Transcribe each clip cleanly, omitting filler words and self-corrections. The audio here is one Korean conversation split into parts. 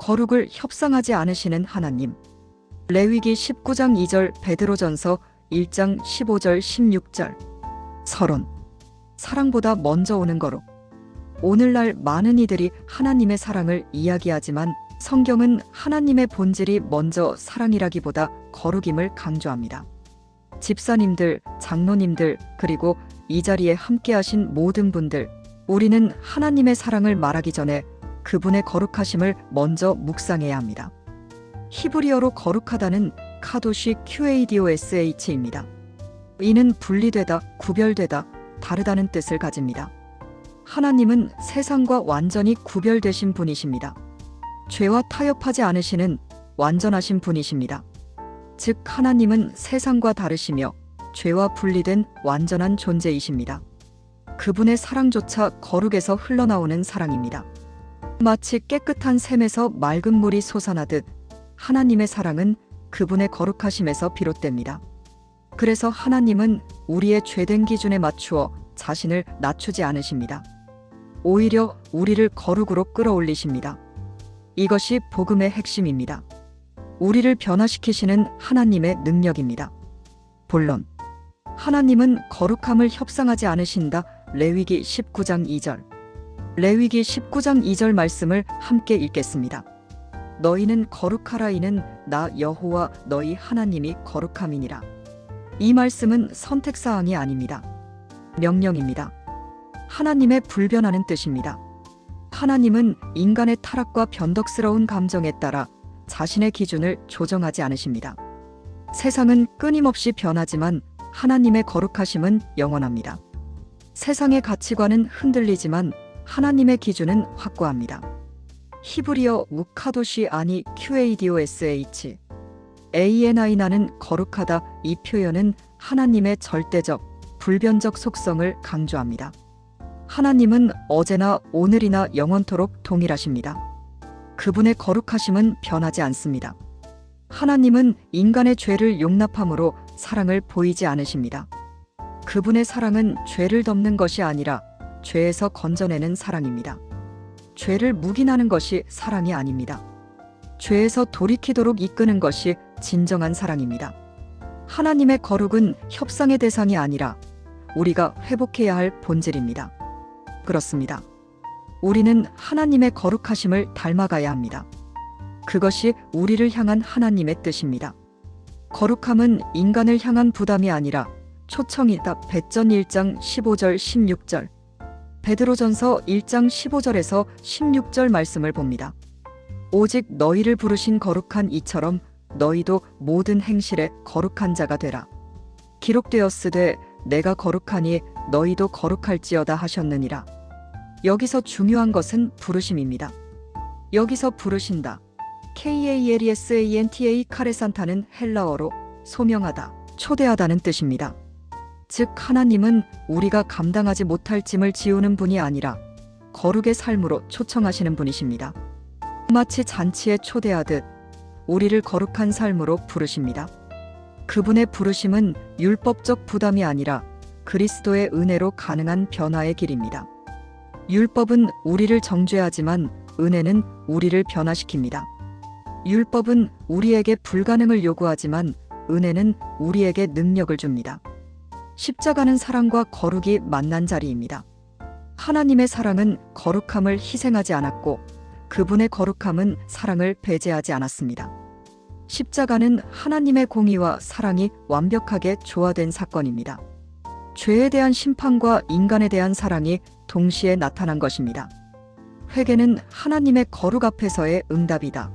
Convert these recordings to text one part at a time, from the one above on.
거룩을 협상하지 않으시는 하나님. 레위기 19장 2절, 베드로전서 1장 15절 16절. 서론. 사랑보다 먼저 오는 거룩. 오늘날 많은 이들이 하나님의 사랑을 이야기하지만 성경은 하나님의 본질이 먼저 사랑이라기보다 거룩임을 강조합니다. 집사님들, 장로님들, 그리고 이 자리에 함께하신 모든 분들, 우리는 하나님의 사랑을 말하기 전에 그분의 거룩하심을 먼저 묵상해야 합니다. 히브리어로 거룩하다는 카도시 QADOSH입니다. 이는 분리되다, 구별되다, 다르다는 뜻을 가집니다. 하나님은 세상과 완전히 구별되신 분이십니다. 죄와 타협하지 않으시는 완전하신 분이십니다. 즉 하나님은 세상과 다르시며 죄와 분리된 완전한 존재이십니다. 그분의 사랑조차 거룩에서 흘러나오는 사랑입니다. 마치 깨끗한 샘에서 맑은 물이 솟아나듯 하나님의 사랑은 그분의 거룩하심에서 비롯됩니다. 그래서 하나님은 우리의 죄된 기준에 맞추어 자신을 낮추지 않으십니다. 오히려 우리를 거룩으로 끌어올리십니다. 이것이 복음의 핵심입니다. 우리를 변화시키시는 하나님의 능력입니다. 본론. 하나님은 거룩함을 협상하지 않으신다. 레위기 19장 2절. 레위기 19장 2절 말씀을 함께 읽겠습니다. 너희는 거룩하라. 이는 나 여호와 너희 하나님이 거룩함이니라. 이 말씀은 선택사항이 아닙니다. 명령입니다. 하나님의 불변하는 뜻입니다. 하나님은 인간의 타락과 변덕스러운 감정에 따라 자신의 기준을 조정하지 않으십니다. 세상은 끊임없이 변하지만 하나님의 거룩하심은 영원합니다. 세상의 가치관은 흔들리지만 하나님의 기준은 확고합니다. 히브리어 우카도시 아니 QADOSH ANI 나는 거룩하다. 이 표현은 하나님의 절대적, 불변적 속성을 강조합니다. 하나님은 어제나 오늘이나 영원토록 동일하십니다. 그분의 거룩하심은 변하지 않습니다. 하나님은 인간의 죄를 용납함으로 사랑을 보이지 않으십니다. 그분의 사랑은 죄를 덮는 것이 아니라 죄에서 건져내는 사랑입니다. 죄를 묵인하는 것이 사랑이 아닙니다. 죄에서 돌이키도록 이끄는 것이 진정한 사랑입니다. 하나님의 거룩은 협상의 대상이 아니라 우리가 회복해야 할 본질입니다. 그렇습니다. 우리는 하나님의 거룩하심을 닮아가야 합니다. 그것이 우리를 향한 하나님의 뜻입니다. 거룩함은 인간을 향한 부담이 아니라 초청이다. 베전 1장 15절 16절. 베드로전서 1장 15절에서 16절 말씀을 봅니다. 오직 너희를 부르신 거룩한 이처럼 너희도 모든 행실에 거룩한 자가 되라. 기록되었으되 내가 거룩하니 너희도 거룩할지어다 하셨느니라. 여기서 중요한 것은 부르심입니다. 여기서 부르신다. KALESANTA 카레산타는 헬라어로 소명하다, 초대하다는 뜻입니다. 즉 하나님은 우리가 감당하지 못할 짐을 지우는 분이 아니라 거룩의 삶으로 초청하시는 분이십니다. 마치 잔치에 초대하듯 우리를 거룩한 삶으로 부르십니다. 그분의 부르심은 율법적 부담이 아니라 그리스도의 은혜로 가능한 변화의 길입니다. 율법은 우리를 정죄하지만 은혜는 우리를 변화시킵니다. 율법은 우리에게 불가능을 요구하지만 은혜는 우리에게 능력을 줍니다. 십자가는 사랑과 거룩이 만난 자리입니다. 하나님의 사랑은 거룩함을 희생하지 않았고 그분의 거룩함은 사랑을 배제하지 않았습니다. 십자가는 하나님의 공의와 사랑이 완벽하게 조화된 사건입니다. 죄에 대한 심판과 인간에 대한 사랑이 동시에 나타난 것입니다. 회개는 하나님의 거룩 앞에서의 응답이다.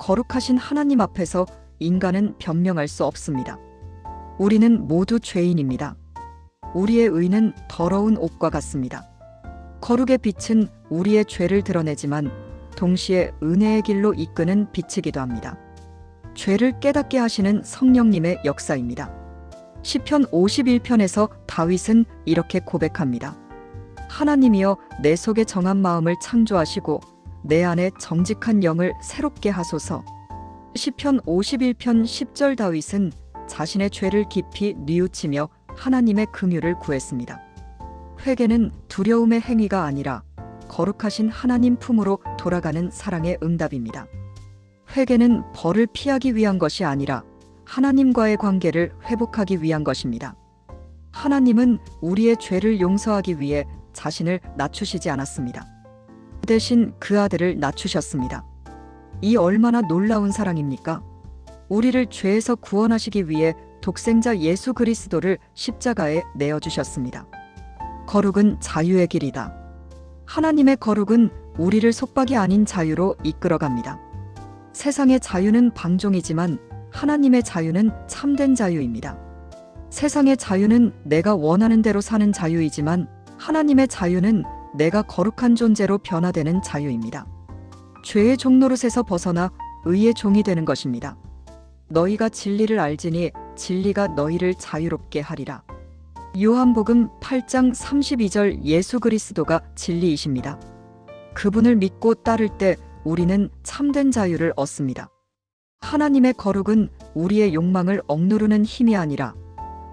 거룩하신 하나님 앞에서 인간은 변명할 수 없습니다. 우리는 모두 죄인입니다. 우리의 의는 더러운 옷과 같습니다. 거룩의 빛은 우리의 죄를 드러내지만 동시에 은혜의 길로 이끄는 빛이기도 합니다. 죄를 깨닫게 하시는 성령님의 역사입니다. 시편 51편에서 다윗은 이렇게 고백합니다. 하나님이여 내 속에 정한 마음을 창조하시고 내 안에 정직한 영을 새롭게 하소서. 시편 51편 10절 다윗은 자신의 죄를 깊이 뉘우치며 하나님의 긍휼을 구했습니다. 회개는 두려움의 행위가 아니라 거룩하신 하나님 품으로 돌아가는 사랑의 응답입니다. 회개는 벌을 피하기 위한 것이 아니라 하나님과의 관계를 회복하기 위한 것입니다. 하나님은 우리의 죄를 용서하기 위해 자신을 낮추시지 않았습니다. 대신 그 아들을 낮추셨습니다. 이 얼마나 놀라운 사랑입니까? 우리를 죄에서 구원하시기 위해 독생자 예수 그리스도를 십자가에 내어주셨습니다. 거룩은 자유의 길이다. 하나님의 거룩은 우리를 속박이 아닌 자유로 이끌어갑니다. 세상의 자유는 방종이지만 하나님의 자유는 참된 자유입니다. 세상의 자유는 내가 원하는 대로 사는 자유이지만 하나님의 자유는 내가 거룩한 존재로 변화되는 자유입니다. 죄의 종노릇에서 벗어나 의의 종이 되는 것입니다. 너희가 진리를 알지니 진리가 너희를 자유롭게 하리라. 요한복음 8장 32절 예수 그리스도가 진리이십니다. 그분을 믿고 따를 때 우리는 참된 자유를 얻습니다. 하나님의 거룩은 우리의 욕망을 억누르는 힘이 아니라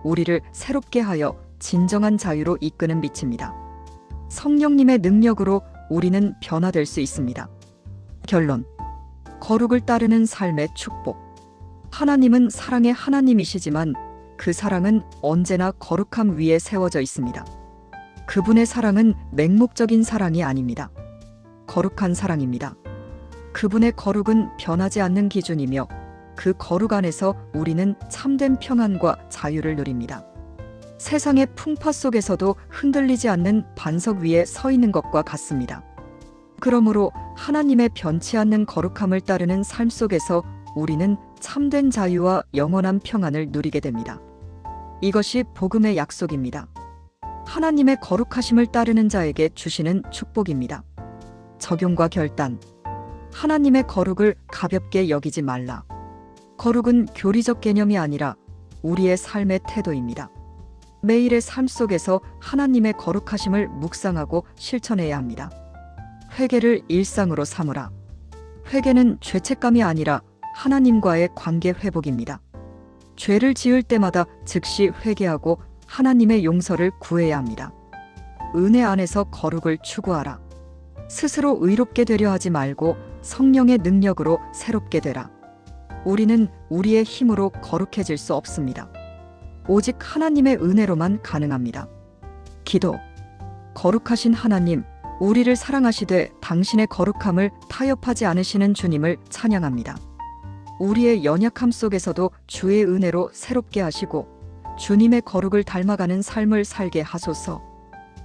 우리를 새롭게 하여 진정한 자유로 이끄는 빛입니다. 성령님의 능력으로 우리는 변화될 수 있습니다. 결론. 거룩을 따르는 삶의 축복. 하나님은 사랑의 하나님이시지만 그 사랑은 언제나 거룩함 위에 세워져 있습니다. 그분의 사랑은 맹목적인 사랑이 아닙니다. 거룩한 사랑입니다. 그분의 거룩은 변하지 않는 기준이며 그 거룩 안에서 우리는 참된 평안과 자유를 누립니다. 세상의 풍파 속에서도 흔들리지 않는 반석 위에 서 있는 것과 같습니다. 그러므로 하나님의 변치 않는 거룩함을 따르는 삶 속에서 우리는 참된 자유와 영원한 평안을 누리게 됩니다. 이것이 복음의 약속입니다. 하나님의 거룩하심을 따르는 자에게 주시는 축복입니다. 적용과 결단. 하나님의 거룩을 가볍게 여기지 말라. 거룩은 교리적 개념이 아니라 우리의 삶의 태도입니다. 매일의 삶 속에서 하나님의 거룩하심을 묵상하고 실천해야 합니다. 회개를 일상으로 삼으라. 회개는 죄책감이 아니라 하나님과의 관계 회복입니다. 죄를 지을 때마다 즉시 회개하고 하나님의 용서를 구해야 합니다. 은혜 안에서 거룩을 추구하라. 스스로 의롭게 되려 하지 말고 성령의 능력으로 새롭게 되라. 우리는 우리의 힘으로 거룩해질 수 없습니다. 오직 하나님의 은혜로만 가능합니다. 기도. 거룩하신 하나님, 우리를 사랑하시되 당신의 거룩함을 타협하지 않으시는 주님을 찬양합니다. 우리의 연약함 속에서도 주의 은혜로 새롭게 하시고 주님의 거룩을 닮아가는 삶을 살게 하소서.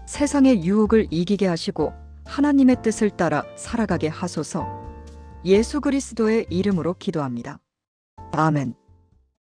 세상의 유혹을 이기게 하시고 하나님의 뜻을 따라 살아가게 하소서. 예수 그리스도의 이름으로 기도합니다. 아멘.